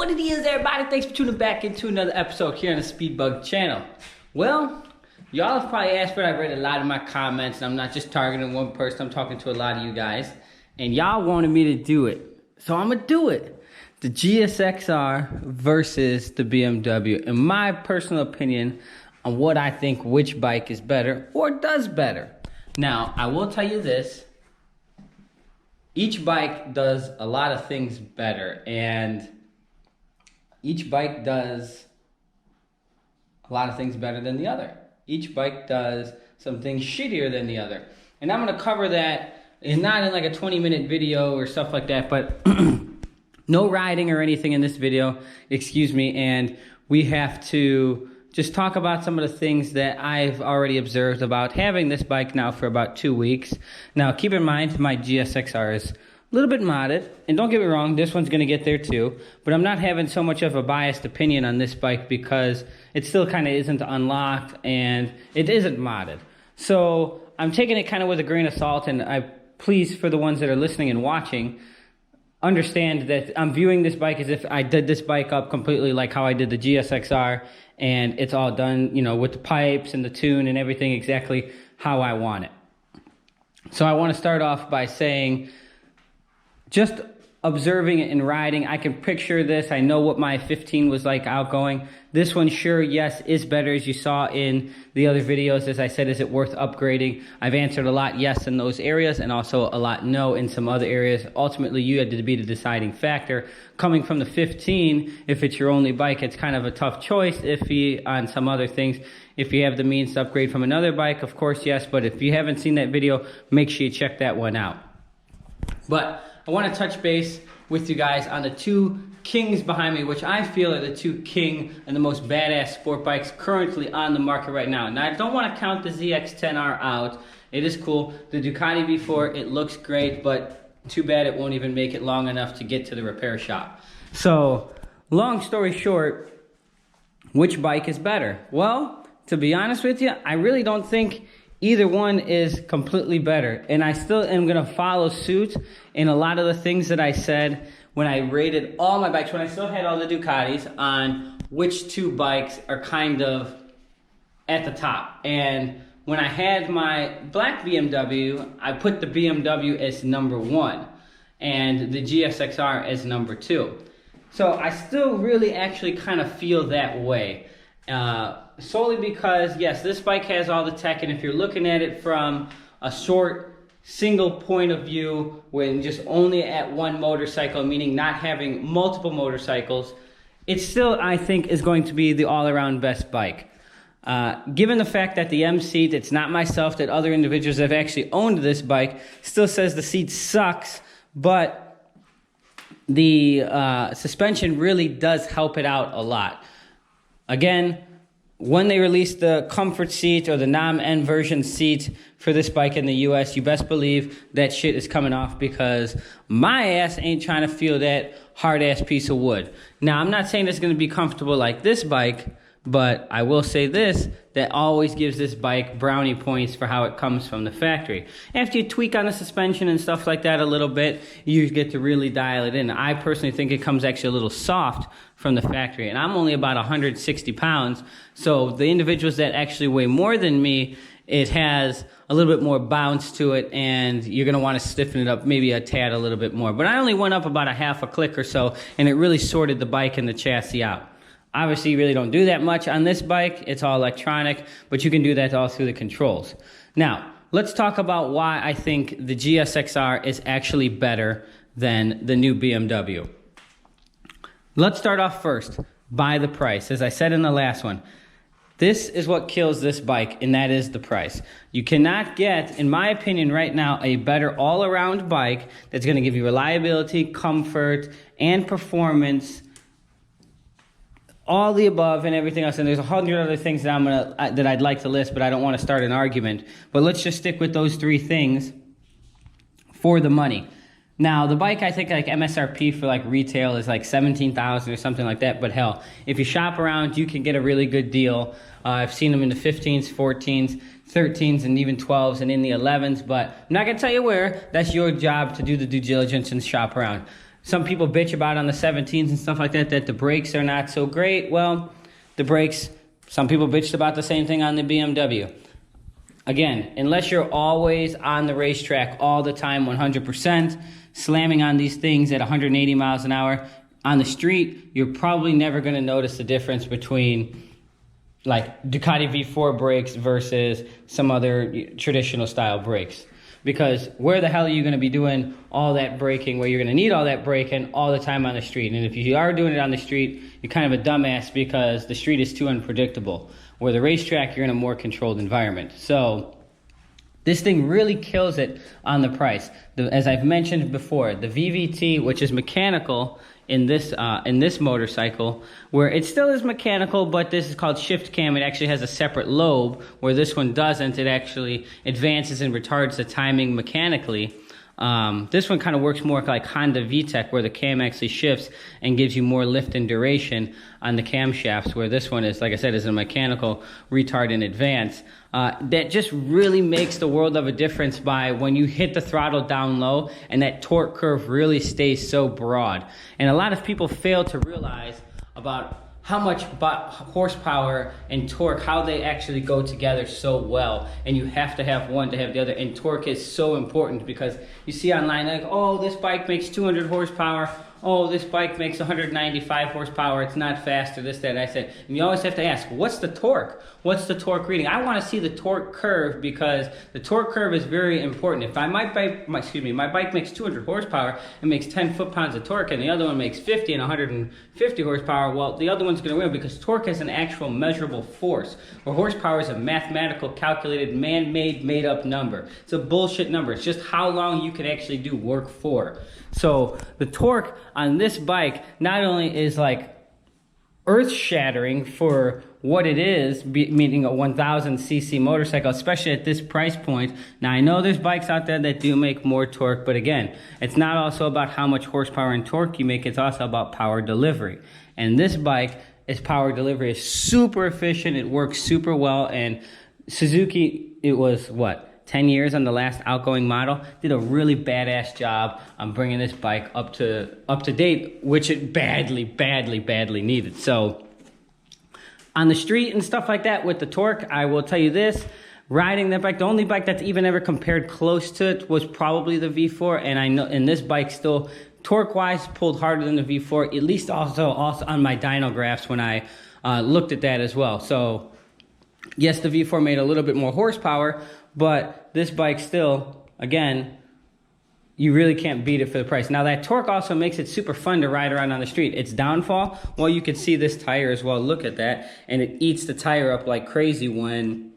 What it is, everybody? Thanks for tuning back into another episode here on the Speedbug channel. Well, y'all have probably asked for it. I read a lot of my comments, and I'm not just targeting one person. I'm talking to a lot of you guys, and y'all wanted me to do it, so I'm gonna do it. The Gsxr versus the BMW. In my personal opinion on what I think which bike is better or does better. Now, I will tell you this. Each bike does a lot of things better, and each bike does a lot of things better than the other. Each bike does some things shittier than the other. And I'm gonna cover that, and not in like a 20-minute video or stuff like that, but no riding or anything in this video, excuse me, and we have to just talk about some of the things that I've already observed about having this bike now for about 2 weeks. Now, keep in mind, my Gsxr is a little bit modded, and don't get me wrong, this one's gonna get there too, but I'm not having so much of a biased opinion on this bike because it still kind of isn't unlocked and it isn't modded. So I'm taking it kind of with a grain of salt, and I please, for the ones that are listening and watching, understand that I'm viewing this bike as if I did this bike up completely like how I did the Gsxr, and it's all done, you know, with the pipes and the tune and everything exactly how I want it. So I want to start off by saying, just observing it and riding, I can picture this. I know what my 15 was like outgoing. This one, sure, yes, is better, as you saw in the other videos. As I said, is it worth upgrading? I've answered a lot yes in those areas, and also a lot no in some other areas. Ultimately, you had to be the deciding factor. Coming from the 15, if it's your only bike, it's kind of a tough choice iffy on some other things. If you have the means to upgrade from another bike, of course, yes. But if you haven't seen that video, make sure you check that one out. But I want to touch base with you guys on the two kings behind me, which I feel are the two king and the most badass sport bikes currently on the market right now. Now, I don't want to count the ZX-10R out. It is cool. The Ducati V4, it looks great, but too bad it won't even make it long enough to get to the repair shop. So, long story short, which bike is better? Well, to be honest with you, I really don't think either one is completely better, and I still am going to follow suit in a lot of the things that I said when I rated all my bikes, when I still had all the Ducatis, on which two bikes are kind of at the top. And when I had my black BMW, I put the BMW as number 1 and the Gsxr as number 2. So I still really actually kind of feel that way. Solely because, yes, this bike has all the tech, and if you're looking at it from a short, single point of view, when just only at one motorcycle, meaning not having multiple motorcycles, it still, I think, is going to be the all-around best bike. Given the fact that the M seat, it's not myself, that other individuals that have actually owned this bike, still says the seat sucks, but the suspension really does help it out a lot. Again, when they release the comfort seat or the non-N version seat for this bike in the US, you best believe that shit is coming off, because my ass ain't trying to feel that hard-ass piece of wood. Now, I'm not saying it's going to be comfortable like this bike, but I will say this, that always gives this bike brownie points for how it comes from the factory. After you tweak on the suspension and stuff like that a little bit, you get to really dial it in. I personally think it comes actually a little soft from the factory, and I'm only about 160 pounds, so the individuals that actually weigh more than me, it has a little bit more bounce to it, and you're going to want to stiffen it up maybe a tad a little bit more. But I only went up about a half a click or so, and it really sorted the bike and the chassis out. Obviously, you really don't do that much on this bike. It's all electronic, but you can do that all through the controls. Now, let's talk about why I think the Gsxr is actually better than the new BMW. Let's start off first by the price. As I said in the last one, this is what kills this bike, and that is the price. You cannot get, in my opinion right now, a better all-around bike that's going to give you reliability, comfort, and performance, all the above and everything else. And there's 100 other things that that I'd like to list, but I don't want to start an argument. But let's just stick with those 3 things for the money. Now, the bike, I think, like MSRP for like retail is like $17,000 or something like that. But hell, if you shop around, you can get a really good deal. I've seen them in the 15s, 14s, 13s, and even 12s, and in the 11s. But I'm not going to tell you where. That's your job to do the due diligence and shop around. some people bitch about on the 17s and stuff like that, that the brakes are not so great. Well, the brakes, some people bitched about the same thing on the BMW. Again, unless you're always on the racetrack all the time, 100%, slamming on these things at 180 miles an hour on the street, you're probably never going to notice the difference between like Ducati V4 brakes versus some other traditional style brakes. Because where the hell are you going to be doing all that braking where you're going to need all that braking all the time on the street? And if you are doing it on the street, you're kind of a dumbass because the street is too unpredictable. Where the racetrack, you're in a more controlled environment. So this thing really kills it on the price. As I've mentioned before, the VVT, which is mechanical in this motorcycle, where it still is mechanical, but this is called shift cam. It actually has a separate lobe, where this one doesn't. It actually advances and retards the timing mechanically. This one kind of works more like Honda VTEC, where the cam actually shifts and gives you more lift and duration on the camshafts, where this one is, like I said, is a mechanical retard in advance. That just really makes the world of a difference by when you hit the throttle down low and that torque curve really stays so broad. And a lot of people fail to realize about how much horsepower and torque, how they actually go together so well. And you have to have one to have the other. And torque is so important because you see online, like, oh, this bike makes 200 horsepower. Oh, this bike makes 195 horsepower. It's not faster, this, that. And I said, and you always have to ask, what's the torque? What's the torque reading? I want to see the torque curve because the torque curve is very important. If my bike makes 200 horsepower and makes 10 foot-pounds of torque, and the other one makes 50 and 150 horsepower, well, the other one's going to win because torque is an actual measurable force, where horsepower is a mathematical, calculated, man-made, made-up number. It's a bullshit number. It's just how long you can actually do work for. So the torque on this bike not only is like earth-shattering for what it is, meaning a 1000cc motorcycle, especially at this price point. Now, I know there's bikes out there that do make more torque, but again, it's not also about how much horsepower and torque you make, it's also about power delivery. And this bike, its power delivery is super efficient, it works super well, and Suzuki, it was what? 10 years on the last outgoing model, did a really badass job on bringing this bike up to date, which it badly needed. So on the street and stuff like that with the torque, I will tell you this, riding that bike, the only bike that's even ever compared close to it was probably the V4, and I know, and this bike still, torque-wise, pulled harder than the V4, at least also on my dyno graphs when I looked at that as well. So yes, the V4 made a little bit more horsepower, but this bike still, again, you really can't beat it for the price. Now that torque also makes it super fun to ride around on the street. Its downfall, well, you can see this tire as well. Look at that. And it eats the tire up like crazy when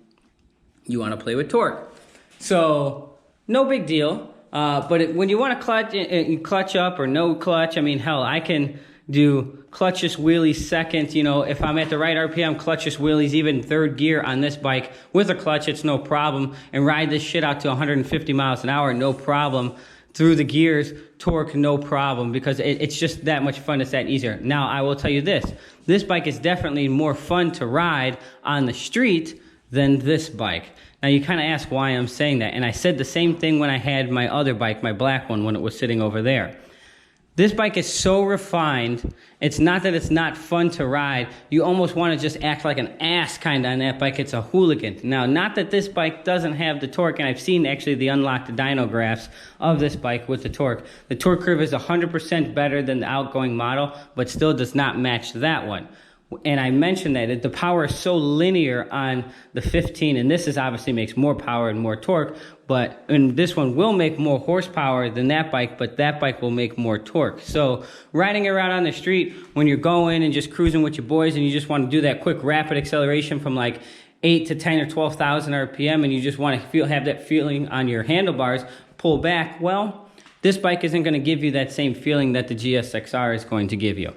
you want to play with torque. So no big deal. But when you want to clutch up or no clutch, I mean, hell, I can do clutchless wheelies second. You know, if I'm at the right RPM, clutchless wheelies, even third gear on this bike with a clutch, it's no problem. And ride this shit out to 150 miles an hour, no problem. Through the gears, torque, no problem, because it's just that much fun. It's that easier. Now, I will tell you this bike is definitely more fun to ride on the street than this bike. Now, you kind of ask why I'm saying that, and I said the same thing when I had my other bike, my black one, when it was sitting over there. This bike is so refined, it's not that it's not fun to ride, you almost want to just act like an ass kind of on that bike. It's a hooligan. Now, not that this bike doesn't have the torque, and I've seen actually the unlocked dyno graphs of this bike with the torque. The torque curve is 100% better than the outgoing model, but still does not match that one. And I mentioned that the power is so linear on the 15, and this is obviously makes more power and more torque, and this one will make more horsepower than that bike, but that bike will make more torque. So riding around on the street when you're going and just cruising with your boys and you just want to do that quick rapid acceleration from like 8 to 10 or 12,000 RPM and you just want to have that feeling on your handlebars, pull back, well, this bike isn't going to give you that same feeling that the Gsxr is going to give you.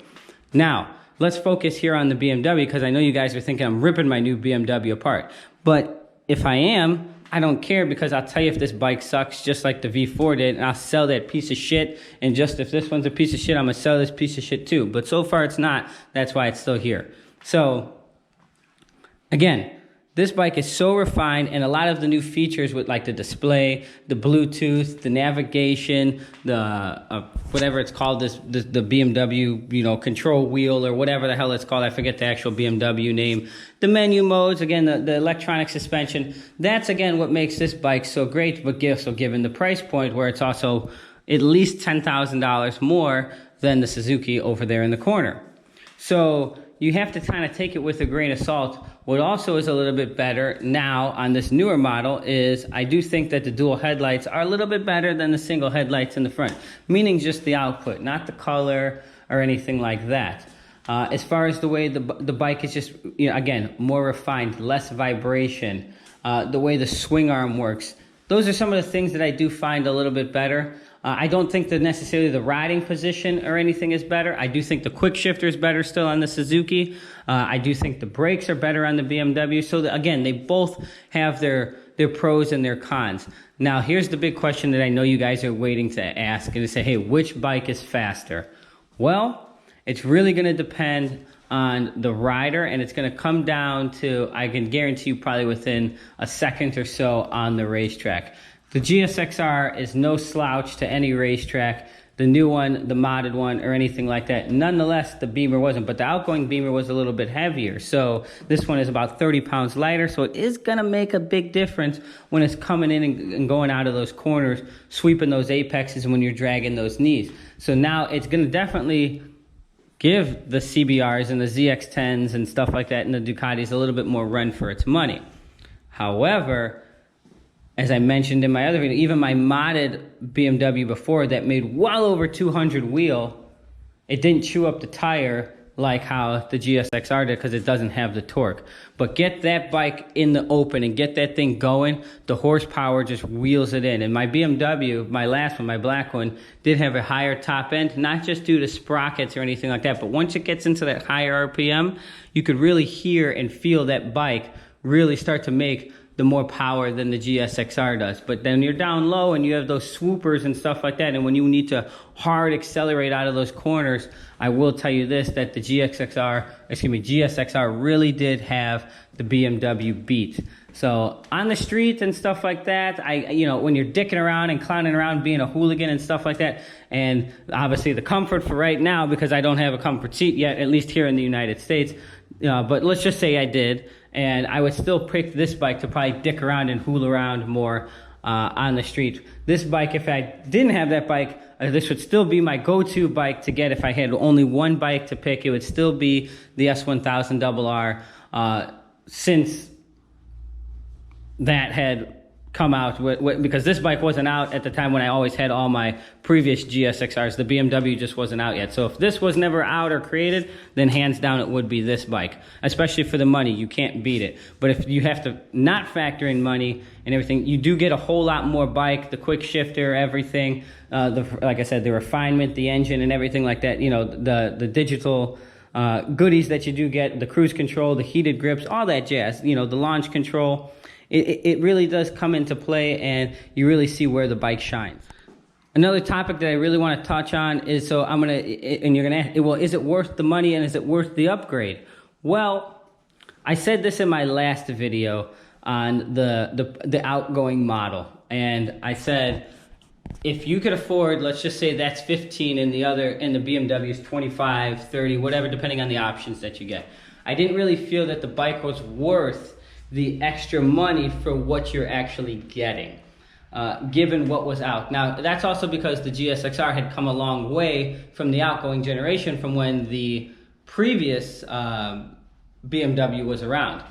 Now, let's focus here on the BMW because I know you guys are thinking I'm ripping my new BMW apart. But if I am, I don't care because I'll tell you if this bike sucks just like the V4 did, and I'll sell that piece of shit. And just if this one's a piece of shit, I'm going to sell this piece of shit too. But so far it's not. That's why it's still here. So, again, This bike is so refined, and a lot of the new features with like the display, the Bluetooth, the navigation, the whatever it's called, the BMW, control wheel or whatever the hell it's called. I forget the actual BMW name. The menu modes, again, the electronic suspension. That's again what makes this bike so great. But given the price point, where it's also at least $10,000 more than the Suzuki over there in the corner. So you have to kind of take it with a grain of salt. What also is a little bit better now on this newer model is I do think that the dual headlights are a little bit better than the single headlights in the front, meaning just the output, not the color or anything like that. As far as the way the bike is just, again, more refined, less vibration, the way the swing arm works, those are some of the things that I do find a little bit better. I don't think that necessarily the riding position or anything is better. I do think the quick shifter is better still on the Suzuki. I do think the brakes are better on the BMW. So again, they both have their pros and their cons. Now, here's the big question that I know you guys are waiting to ask and to say, hey, which bike is faster? Well, it's really going to depend on the rider, and it's going to come down to, I can guarantee you probably within a second or so on the racetrack. The Gsxr is no slouch to any racetrack. The new one, the modded one, or anything like that. Nonetheless, the Beamer wasn't, but the outgoing Beamer was a little bit heavier. So this one is about 30 pounds lighter, so it is going to make a big difference when it's coming in and going out of those corners, sweeping those apexes when you're dragging those knees. So now it's going to definitely give the CBRs and the ZX10s and stuff like that and the Ducatis a little bit more run for its money. However, as I mentioned in my other video, even my modded BMW before that made well over 200 wheel, it didn't chew up the tire like how the Gsxr did because it doesn't have the torque. But get that bike in the open and get that thing going, the horsepower just wheels it in. And my BMW, my last one, my black one, did have a higher top end, not just due to sprockets or anything like that, but once it gets into that higher RPM, you could really hear and feel that bike really start to make the more power than the Gsxr does. But then you're down low and you have those swoopers and stuff like that, and when you need to hard accelerate out of those corners, I will tell you this, that the Gsxr really did have the BMW beat. So on the street and stuff like that, when you're dicking around and clowning around, being a hooligan and stuff like that, and obviously the comfort for right now, because I don't have a comfort seat yet, at least here in the United States, but let's just say I did, and I would still pick this bike to probably dick around and fool around more on the street. This bike, if I didn't have that bike, this would still be my go-to bike to get. If I had only one bike to pick, it would still be the S1000RR since that had come out because this bike wasn't out at the time when I always had all my previous Gsxrs. The BMW just wasn't out yet. So if this was never out or created, then hands down it would be this bike, especially for the money. You can't beat it. But if you have to not factor in money and everything, you do get a whole lot more bike, the quick shifter, everything, like I said, the refinement, the engine and everything like that, the digital goodies that you do get, the cruise control, the heated grips, all that jazz, the launch control. It really does come into play, and you really see where the bike shines. Another topic that I really want to touch on is, you're gonna ask, well, is it worth the money and is it worth the upgrade? Well, I said this in my last video on the outgoing model, and I said, if you could afford, let's just say that's 15 and the BMW is 25, 30, whatever, depending on the options that you get. I didn't really feel that the bike was worth the extra money for what you're actually getting, given what was out. Now, that's also because the Gsxr had come a long way from the outgoing generation from when the previous BMW was around.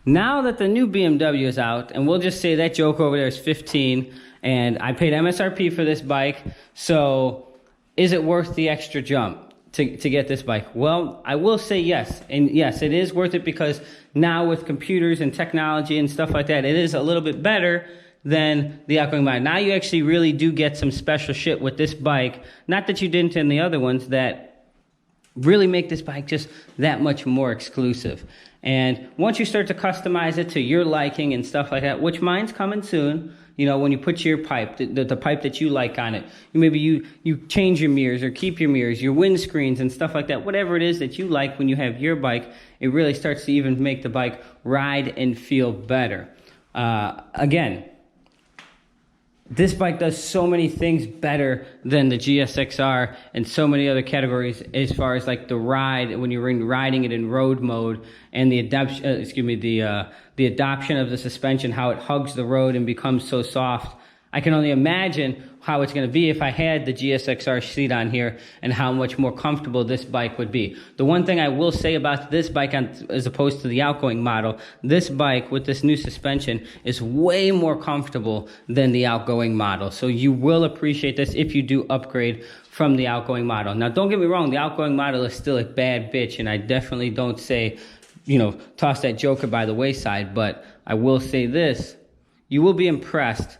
Now that the new BMW is out, and we'll just say that joke over there is 15, and I paid MSRP for this bike, so is it worth the extra jump to get this bike? Well, I will say yes. And yes, it is worth it because now with computers and technology and stuff like that, it is a little bit better than the outgoing model. Now you actually really do get some special shit with this bike, not that you didn't in the other ones, that really make this bike just that much more exclusive. And once you start to customize it to your liking and stuff like that, which mine's coming soon, you know, when you put your pipe, the pipe that you like on it, maybe you change your mirrors or keep your mirrors, your windscreens and stuff like that. Whatever it is that you like when you have your bike, it really starts to even make the bike ride and feel better. Again, this bike does so many things better than the Gsxr and so many other categories as far as like the ride, when you're riding it in road mode, and the adoption, the adoption of the suspension, how it hugs the road and becomes so soft. I can only imagine how it's going to be if I had the Gsxr seat on here and how much more comfortable this bike would be. The one thing I will say about this bike as opposed to the outgoing model, this bike with this new suspension is way more comfortable than the outgoing model. So you will appreciate this if you do upgrade from the outgoing model. Now, don't get me wrong, the outgoing model is still a bad bitch, and I definitely don't say, you know, toss that joker by the wayside, but I will say this, you will be impressed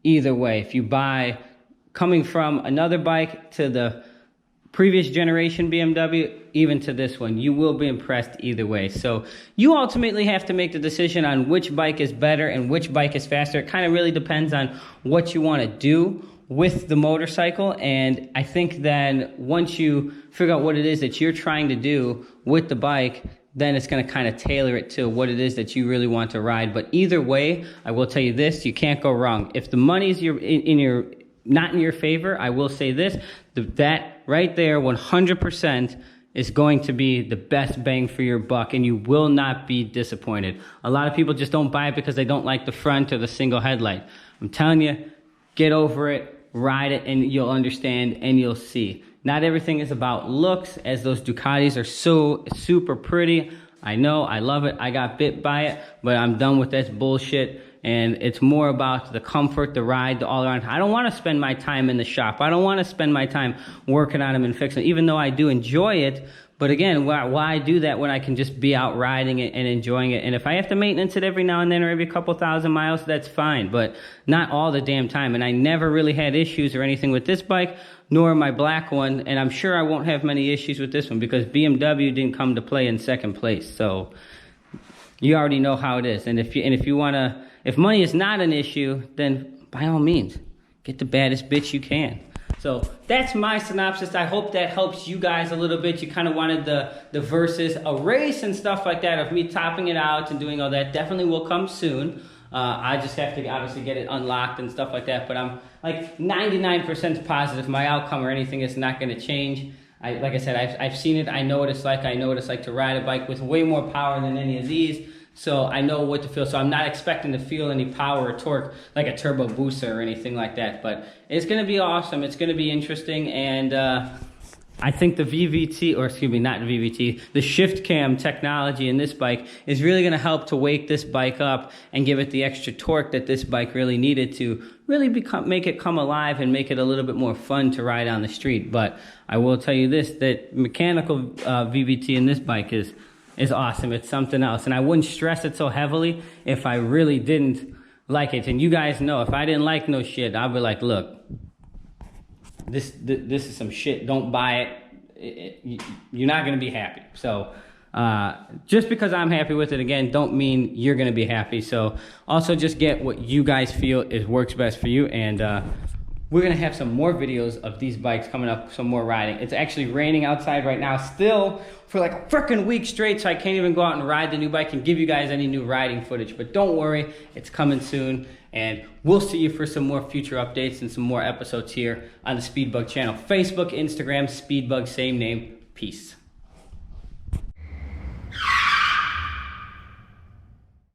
either way. If you buy, coming from another bike to the previous generation BMW, even to this one, you will be impressed either way. So you ultimately have to make the decision on which bike is better and which bike is faster. It kind of really depends on what you want to do with the motorcycle. And I think then once you figure out what it is that you're trying to do with the bike, then it's going to kind of tailor it to what it is that you really want to ride. But either way, I will tell you this, you can't go wrong. If the money's not in your favor, I will say this, that right there, 100% is going to be the best bang for your buck, and you will not be disappointed. A lot of people just don't buy it because they don't like the front or the single headlight. I'm telling you, get over it, ride it, and you'll understand and you'll see. Not everything is about looks, as those Ducatis are so super pretty. I know, I love it, I got bit by it, but I'm done with that bullshit. And it's more about the comfort, the ride, the all around. I don't want to spend my time in the shop. I don't want to spend my time working on them and fixing them, even though I do enjoy it. But again, why do that when I can just be out riding it and enjoying it? And if I have to maintenance it every now and then or every couple thousand miles, that's fine, but not all the damn time. And I never really had issues or anything with this bike, nor my black one. And I'm sure I won't have many issues with this one because BMW didn't come to play in second place. So you already know how it is. And if money is not an issue, then by all means, get the baddest bitch you can. So that's my synopsis. I hope that helps you guys a little bit. You kind of wanted the versus, a race and stuff like that of me topping it out and doing all that. Definitely will come soon. I just have to obviously get it unlocked and stuff like that. But I'm like 99% positive my outcome or anything is not going to change. Like I said, I've seen it. I know what it's like. I know what it's like to ride a bike with way more power than any of these. So I know what to feel. So I'm not expecting to feel any power or torque like a turbo booster or anything like that. But it's going to be awesome. It's going to be interesting. And I think the VVT, or excuse me, not the VVT, the shift cam technology in this bike is really going to help to wake this bike up and give it the extra torque that this bike really needed to really make it come alive and make it a little bit more fun to ride on the street. But I will tell you this, that mechanical VVT in this bike is awesome. It's something else. And I wouldn't stress it so heavily if I really didn't like it. And you guys know, if I didn't like no shit, I'd be like, look, this is some shit. Don't buy it. You're not going to be happy. So just because I'm happy with it, again, don't mean you're going to be happy. So also just get what you guys feel works best for you. And we're going to have some more videos of these bikes coming up, some more riding. It's actually raining outside right now still for like a freaking week straight, so I can't even go out and ride the new bike and give you guys any new riding footage. But don't worry, it's coming soon. And we'll see you for some more future updates and some more episodes here on the Speedbug channel. Facebook, Instagram, Speedbug, same name. Peace.